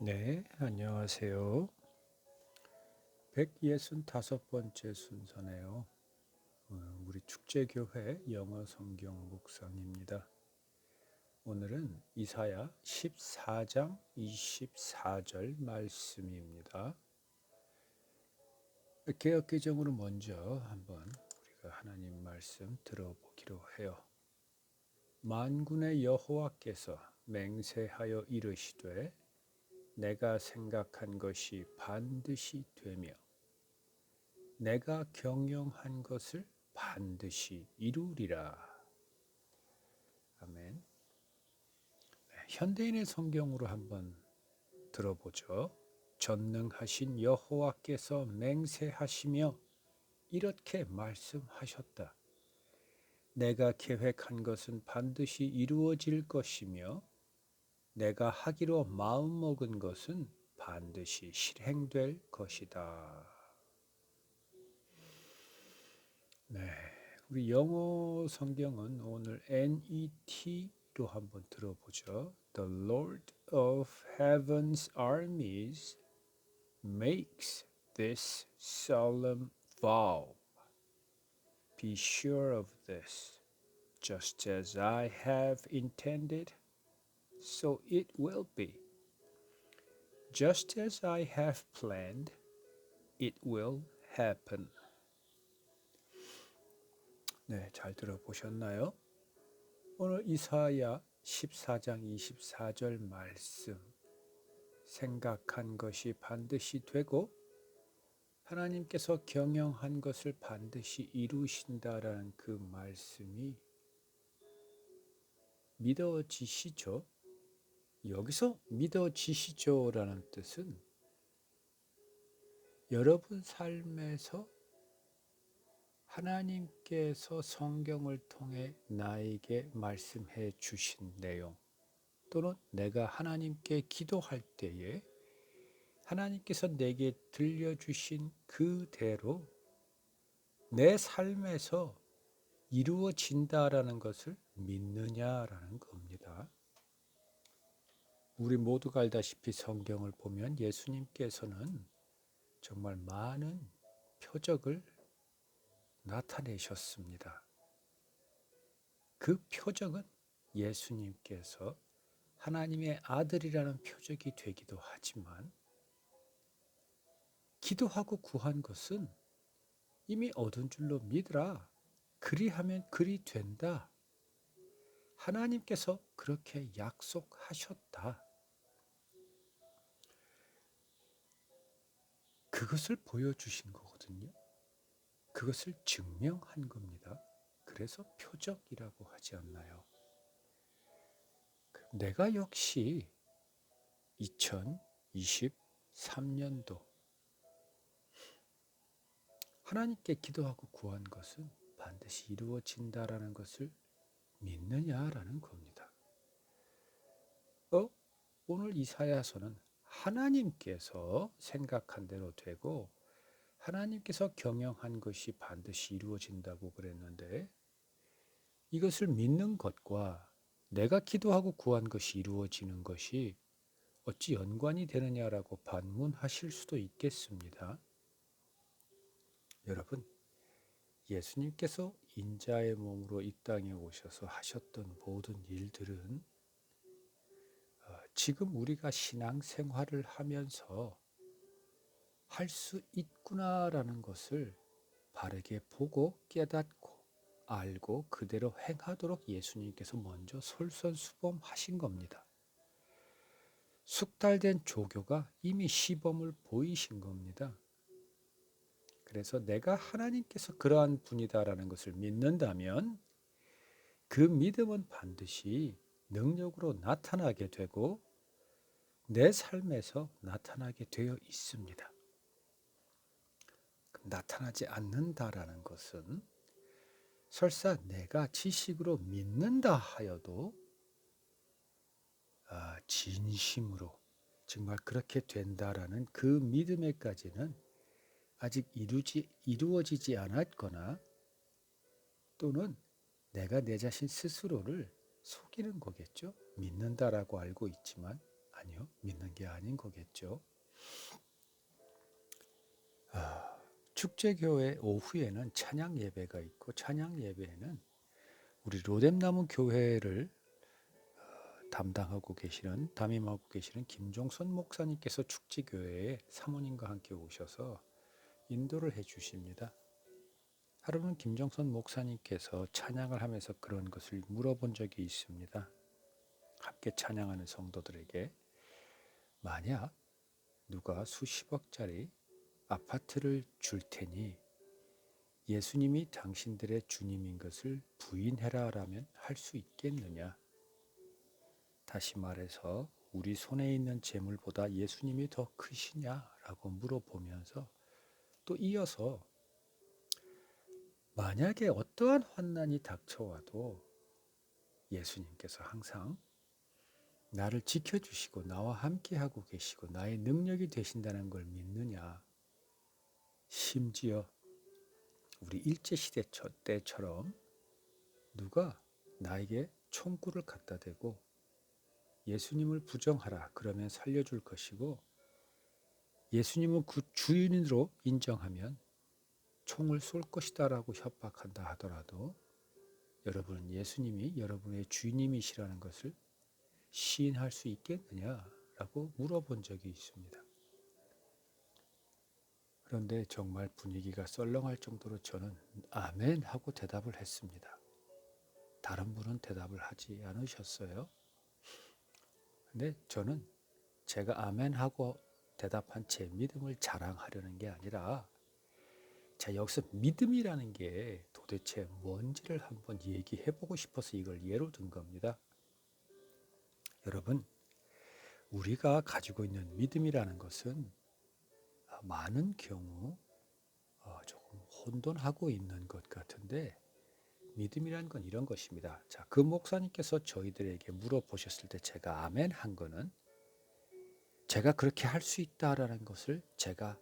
네, 안녕하세요. 165번째 순서네요. 우리 축제교회 영어 성경 묵상입니다. 오늘은 이사야 14장 24절 말씀입니다. 개역개정으로 먼저 한번 우리가 하나님 말씀 들어보기로 해요. 만군의 여호와께서 맹세하여 이르시되 내가 생각한 것이 반드시 되며 내가 경영한 것을 반드시 이루리라. 아멘. 네, 현대인의 성경으로 한번 들어보죠. 전능하신 여호와께서 맹세하시며 이렇게 말씀하셨다. 내가 계획한 것은 반드시 이루어질 것이며 내가 하기로 마음먹은 것은 반드시 실행될 것이다. 네, 우리 영어 성경은 오늘 NET로 한번 들어보죠. The Lord of Heaven's armies makes this solemn vow. Be sure of this. Just as I have intended, so it will be. Just as I have planned, it will happen. 네, 잘 들어보셨나요? 오늘 이사야 14장 24절 말씀, 생각한 것이 반드시 되고 하나님께서 경영한 것을 반드시 이루신다라는 그 말씀이 믿어지시죠? 여기서 믿어지시죠라는 뜻은 여러분 삶에서 하나님께서 성경을 통해 나에게 말씀해 주신 내용, 또는 내가 하나님께 기도할 때에 하나님께서 내게 들려주신 그대로 내 삶에서 이루어진다라는 것을 믿느냐라는 겁니다. 우리 모두가 알다시피 성경을 보면 예수님께서는 정말 많은 표적을 나타내셨습니다. 그 표적은 예수님께서 하나님의 아들이라는 표적이 되기도 하지만 기도하고 구한 것은 이미 얻은 줄로 믿으라. 그리하면 그리 된다. 하나님께서 그렇게 약속하셨다. 그것을 보여주신 거거든요. 그것을 증명한 겁니다. 그래서 표적이라고 하지 않나요? 내가 역시 2023년도 하나님께 기도하고 구한 것은 반드시 이루어진다라는 것을 믿느냐라는 겁니다. 오늘 이사야서는 하나님께서 생각한 대로 되고 하나님께서 경영한 것이 반드시 이루어진다고 그랬는데 이것을 믿는 것과 내가 기도하고 구한 것이 이루어지는 것이 어찌 연관이 되느냐라고 반문하실 수도 있겠습니다. 여러분, 예수님께서 인자의 몸으로 이 땅에 오셔서 하셨던 모든 일들은 지금 우리가 신앙생활을 하면서 할 수 있구나라는 것을 바르게 보고 깨닫고 알고 그대로 행하도록 예수님께서 먼저 솔선수범하신 겁니다. 숙달된 조교가 이미 시범을 보이신 겁니다. 그래서 내가 하나님께서 그러한 분이다라는 것을 믿는다면 그 믿음은 반드시 능력으로 나타나게 되고 내 삶에서 나타나게 되어 있습니다. 나타나지 않는다라는 것은 설사 내가 지식으로 믿는다 하여도 진심으로 정말 그렇게 된다라는 그 믿음에까지는 아직 이루어지지 않았거나 또는 내가 내 자신 스스로를 속이는 거겠죠. 믿는다라고 알고 있지만 아니요, 믿는 게 아닌 거겠죠. 축제교회 오후에는 찬양 예배가 있고, 찬양 예배에는 우리 로뎀나무 교회를 담임하고 계시는 김종선 목사님께서 축제교회에 사모님과 함께 오셔서 인도를 해 주십니다. 하루는 김종선 목사님께서 찬양을 하면서 그런 것을 물어본 적이 있습니다. 함께 찬양하는 성도들에게, 만약 누가 수십억짜리 아파트를 줄 테니 예수님이 당신들의 주님인 것을 부인해라라면 할 수 있겠느냐? 다시 말해서 우리 손에 있는 재물보다 예수님이 더 크시냐라고 물어보면서 또 이어서, 만약에 어떠한 환난이 닥쳐와도 예수님께서 항상 나를 지켜주시고 나와 함께하고 계시고 나의 능력이 되신다는 걸 믿느냐? 심지어 우리 일제시대 때처럼 누가 나에게 총구를 갖다 대고 예수님을 부정하라 그러면 살려줄 것이고, 예수님은 그 주인으로 인정하면 총을 쏠 것이다 라고 협박한다 하더라도 여러분은 예수님이 여러분의 주님이시라는 것을 시인할 수 있겠느냐라고 물어본 적이 있습니다. 그런데 정말 분위기가 썰렁할 정도로 저는 아멘 하고 대답을 했습니다. 다른 분은 대답을 하지 않으셨어요. 근데 저는 제가 아멘 하고 대답한 제 믿음을 자랑하려는 게 아니라, 자, 여기서 믿음이라는 게 도대체 뭔지를 한번 얘기해보고 싶어서 이걸 예로 든 겁니다. 여러분, 우리가 가지고 있는 믿음이라는 것은 많은 경우 조금 혼돈하고 있는 것 같은데, 믿음이라는 건 이런 것입니다. 자, 그 목사님께서 저희들에게 물어보셨을 때 제가 아멘 한 거는 제가 그렇게 할 수 있다라는 것을 제가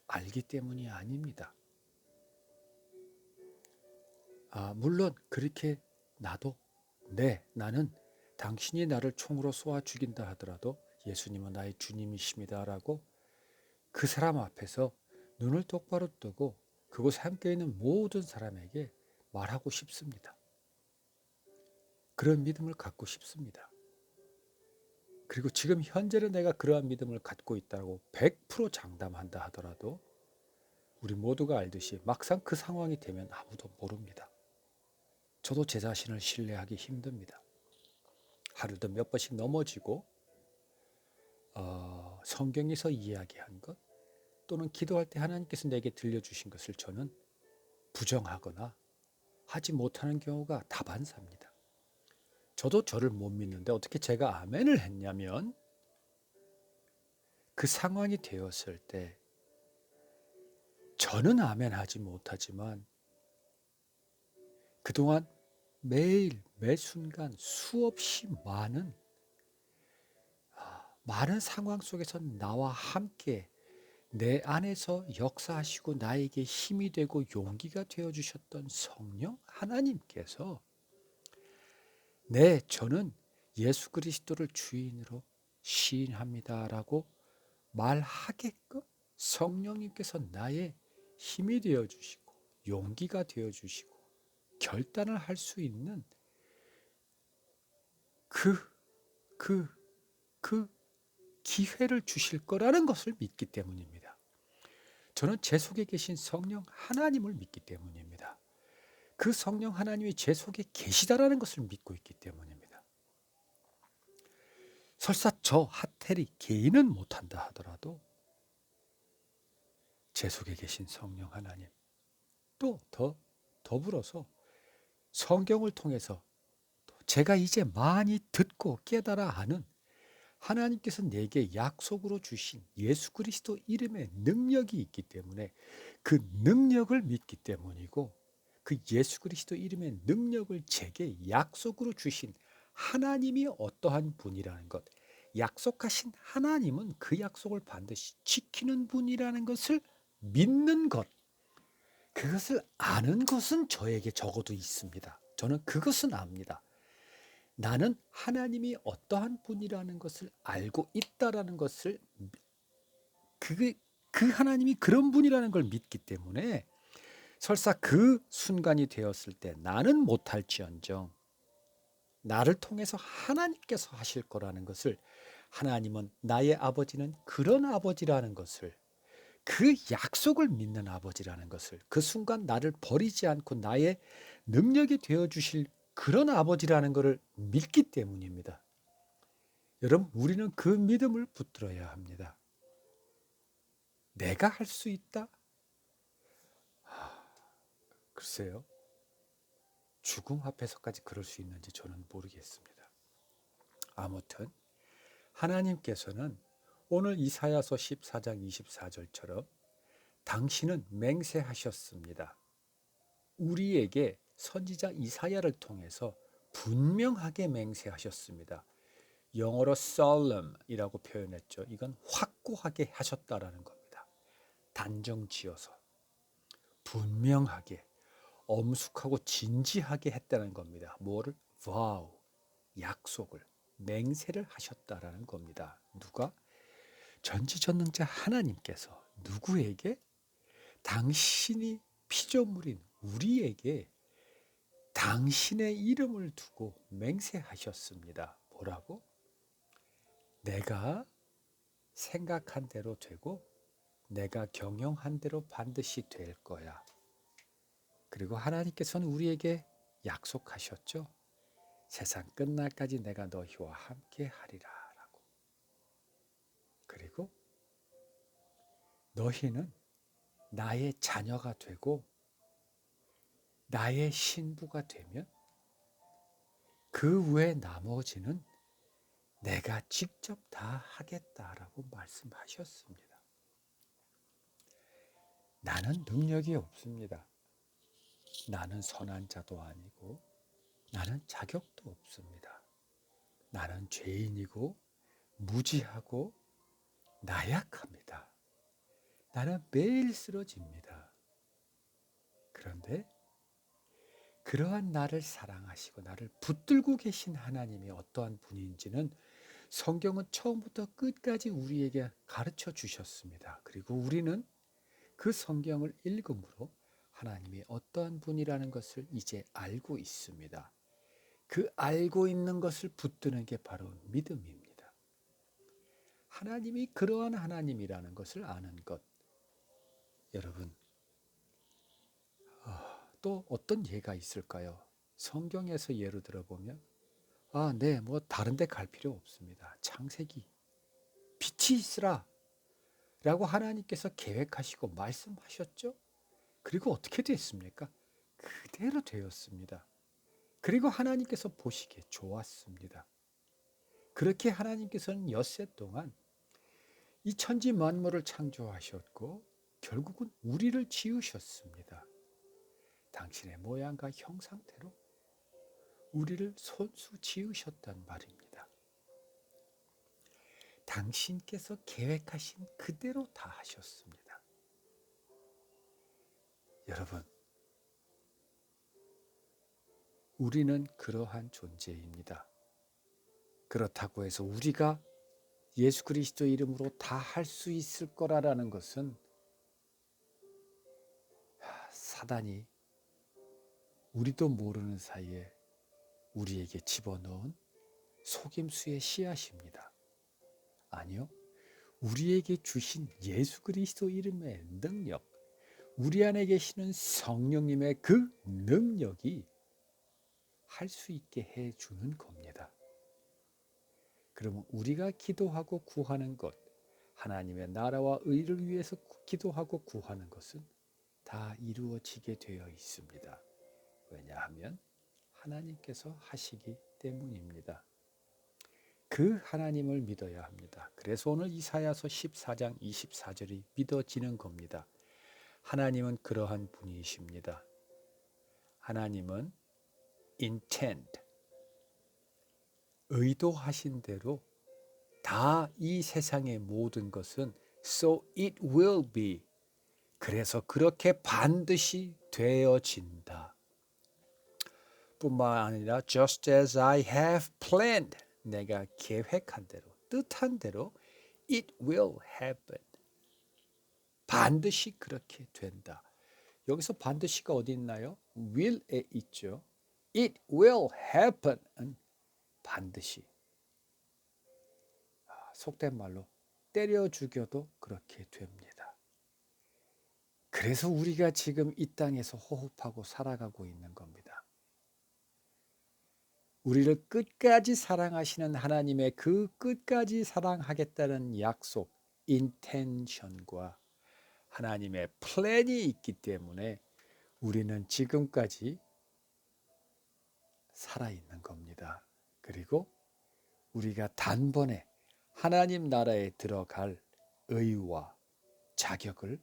알기 때문이 아닙니다. 물론 그렇게 나는 당신이 나를 총으로 쏘아 죽인다 하더라도 예수님은 나의 주님이십니다라고 그 사람 앞에서 눈을 똑바로 뜨고 그곳에 함께 있는 모든 사람에게 말하고 싶습니다. 그런 믿음을 갖고 싶습니다. 그리고 지금 현재는 내가 그러한 믿음을 갖고 있다고 100% 장담한다 하더라도 우리 모두가 알듯이 막상 그 상황이 되면 아무도 모릅니다. 저도 제 자신을 신뢰하기 힘듭니다. 하루도 몇 번씩 넘어지고 성경에서 이야기한 것 또는 기도할 때 하나님께서 내게 들려주신 것을 저는 부정하거나 하지 못하는 경우가 다반사입니다. 저도 저를 못 믿는데 어떻게 제가 아멘을 했냐면, 그 상황이 되었을 때 저는 아멘하지 못하지만 그동안 매일 매 순간 수없이 많은 상황 속에서 나와 함께 내 안에서 역사하시고 나에게 힘이 되고 용기가 되어주셨던 성령 하나님께서 저는 예수 그리스도를 주인으로 시인합니다라고 말하게끔 성령님께서 나의 힘이 되어주시고 용기가 되어주시고 결단을 할 수 있는 그 기회를 주실 거라는 것을 믿기 때문입니다. 저는 제 속에 계신 성령 하나님을 믿기 때문입니다. 그 성령 하나님이 제 속에 계시다라는 것을 믿고 있기 때문입니다. 설사 저 하태리 개인은 못한다 하더라도 제 속에 계신 성령 하나님, 또 더불어서 성경을 통해서 제가 이제 많이 듣고 깨달아 아는 하나님께서 내게 약속으로 주신 예수 그리스도 이름의 능력이 있기 때문에 그 능력을 믿기 때문이고, 그 예수 그리스도 이름의 능력을 제게 약속으로 주신 하나님이 어떠한 분이라는 것, 약속하신 하나님은 그 약속을 반드시 지키는 분이라는 것을 믿는 것, 그것을 아는 것은 저에게 적어도 있습니다. 저는 그것은 압니다. 나는 하나님이 어떠한 분이라는 것을 알고 있다라는 것을 그 하나님이 그런 분이라는 걸 믿기 때문에 설사 그 순간이 되었을 때 나는 못할지언정 나를 통해서 하나님께서 하실 거라는 것을, 하나님은 나의 아버지는 그런 아버지라는 것을, 그 약속을 믿는 아버지라는 것을, 그 순간 나를 버리지 않고 나의 능력이 되어 주실 그런 아버지라는 것을 믿기 때문입니다. 여러분, 우리는 그 믿음을 붙들어야 합니다. 내가 할 수 있다? 글쎄요. 죽음 앞에서까지 그럴 수 있는지 저는 모르겠습니다. 아무튼 하나님께서는 오늘 이사야서 14장 24절처럼 당신은 맹세하셨습니다. 우리에게 선지자 이사야를 통해서 분명하게 맹세하셨습니다. 영어로 solemn이라고 표현했죠. 이건 확고하게 하셨다라는 겁니다. 단정지어서 분명하게 엄숙하고 진지하게 했다는 겁니다. 뭐를? vow, 약속을, 맹세를 하셨다라는 겁니다. 누가? 전지전능자 하나님께서 누구에게? 당신이 피조물인 우리에게 당신의 이름을 두고 맹세하셨습니다. 뭐라고? 내가 생각한 대로 되고 내가 경영한 대로 반드시 될 거야. 그리고 하나님께서는 우리에게 약속하셨죠. 세상 끝날까지 내가 너희와 함께 하리라 라고. 그리고 너희는 나의 자녀가 되고 나의 신부가 되면 그 외 나머지는 내가 직접 다 하겠다라고 말씀하셨습니다. 나는 능력이 없습니다. 나는 선한 자도 아니고 나는 자격도 없습니다. 나는 죄인이고 무지하고 나약합니다. 나는 매일 쓰러집니다. 그런데 그러한 나를 사랑하시고 나를 붙들고 계신 하나님이 어떠한 분인지는 성경은 처음부터 끝까지 우리에게 가르쳐 주셨습니다. 그리고 우리는 그 성경을 읽음으로 하나님이 어떠한 분이라는 것을 이제 알고 있습니다. 그 알고 있는 것을 붙드는 게 바로 믿음입니다. 하나님이 그러한 하나님이라는 것을 아는 것. 여러분, 또 어떤 예가 있을까요? 성경에서 예를 들어보면 네, 뭐 다른 데 갈 필요 없습니다. 창세기 빛이 있으라 라고 하나님께서 계획하시고 말씀하셨죠? 그리고 어떻게 됐습니까? 그대로 되었습니다. 그리고 하나님께서 보시기에 좋았습니다. 그렇게 하나님께서는 엿새 동안 이 천지 만물을 창조하셨고 결국은 우리를 지으셨습니다. 당신의 모양과 형상대로 우리를 손수 지으셨단 말입니다. 당신께서 계획하신 그대로 다 하셨습니다. 여러분, 우리는 그러한 존재입니다. 그렇다고 해서 우리가 예수 그리스도 이름으로 다 할 수 있을 거라는 것은 사단이 우리도 모르는 사이에 우리에게 집어넣은 속임수의 씨앗입니다. 아니요. 우리에게 주신 예수 그리스도 이름의 능력, 우리 안에 계시는 성령님의 그 능력이 할 수 있게 해주는 겁니다. 그러면 우리가 기도하고 구하는 것, 하나님의 나라와 의를 위해서 기도하고 구하는 것은 다 이루어지게 되어 있습니다. 왜냐하면 하나님께서 하시기 때문입니다. 그 하나님을 믿어야 합니다. 그래서 오늘 이사야서 14장 24절이 믿어지는 겁니다. 하나님은 그러한 분이십니다. 하나님은 intent, 의도하신 대로 다 이 세상의 모든 것은 so it will be, 그래서 그렇게 반드시 되어진다. 뿐만 아니라 just as I have planned. 내가 계획한 대로, 뜻한 대로 it will happen. 반드시 그렇게 된다. 여기서 반드시가 어디 있나요? will에 있죠. It will happen은 반드시. 속된 말로 때려 죽여도 그렇게 됩니다. 그래서 우리가 지금 이 땅에서 호흡하고 살아가고 있는 겁니다. 우리를 끝까지 사랑하시는 하나님의 그 끝까지 사랑하겠다는 약속, 인텐션과 하나님의 플랜이 있기 때문에 우리는 지금까지 살아있는 겁니다. 그리고 우리가 단번에 하나님 나라에 들어갈 의와 자격을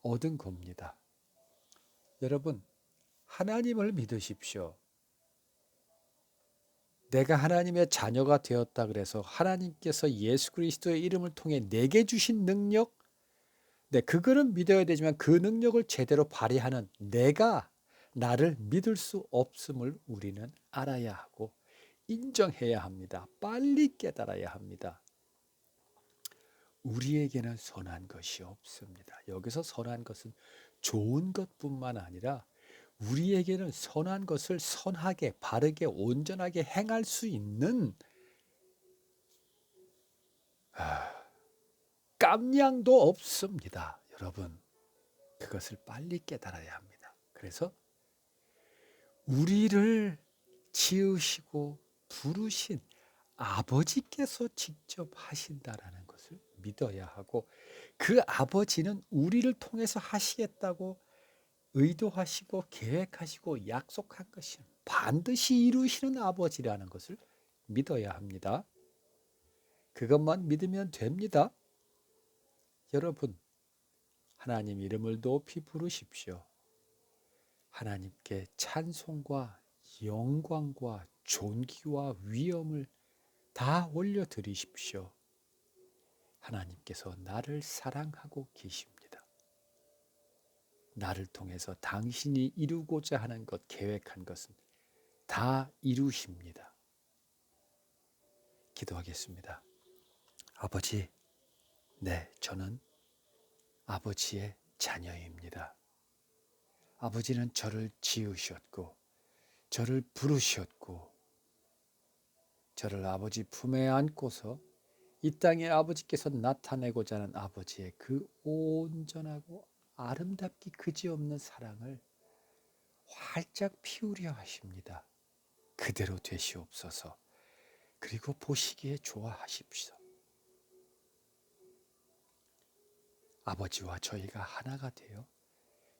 얻은 겁니다. 여러분, 하나님을 믿으십시오. 내가 하나님의 자녀가 되었다 그래서 하나님께서 예수 그리스도의 이름을 통해 내게 주신 능력, 그거는 믿어야 되지만 그 능력을 제대로 발휘하는 내가 나를 믿을 수 없음을 우리는 알아야 하고 인정해야 합니다. 빨리 깨달아야 합니다. 우리에게는 선한 것이 없습니다. 여기서 선한 것은 좋은 것뿐만 아니라 우리에게는 선한 것을 선하게, 바르게, 온전하게 행할 수 있는 깜냥도 없습니다. 여러분, 그것을 빨리 깨달아야 합니다. 그래서 우리를 지으시고 부르신 아버지께서 직접 하신다라는 것을 믿어야 하고, 그 아버지는 우리를 통해서 하시겠다고 의도하시고 계획하시고 약속한 것이 반드시 이루시는 아버지라는 것을 믿어야 합니다. 그것만 믿으면 됩니다. 여러분, 하나님 이름을 높이 부르십시오. 하나님께 찬송과 영광과 존귀와 위엄을 다 올려드리십시오. 하나님께서 나를 사랑하고 계십니다. 나를 통해서 당신이 이루고자 하는 것, 계획한 것은 다 이루십니다. 기도하겠습니다. 아버지, 저는 아버지의 자녀입니다. 아버지는 저를 지으셨고 저를 부르셨고 저를 아버지 품에 안고서 이 땅에 아버지께서 나타내고자 하는 아버지의 그 온전하고 아름답기 그지없는 사랑을 활짝 피우려 하십니다. 그대로 되시옵소서. 그리고 보시기에 좋아하십시오. 아버지와 저희가 하나가 되어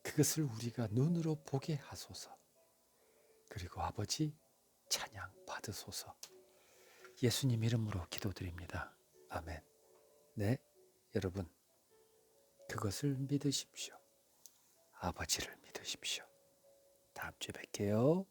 그것을 우리가 눈으로 보게 하소서. 그리고 아버지 찬양 받으소서. 예수님 이름으로 기도드립니다. 아멘. 여러분, 그것을 믿으십시오. 아버지를 믿으십시오. 다음 주에 뵐게요.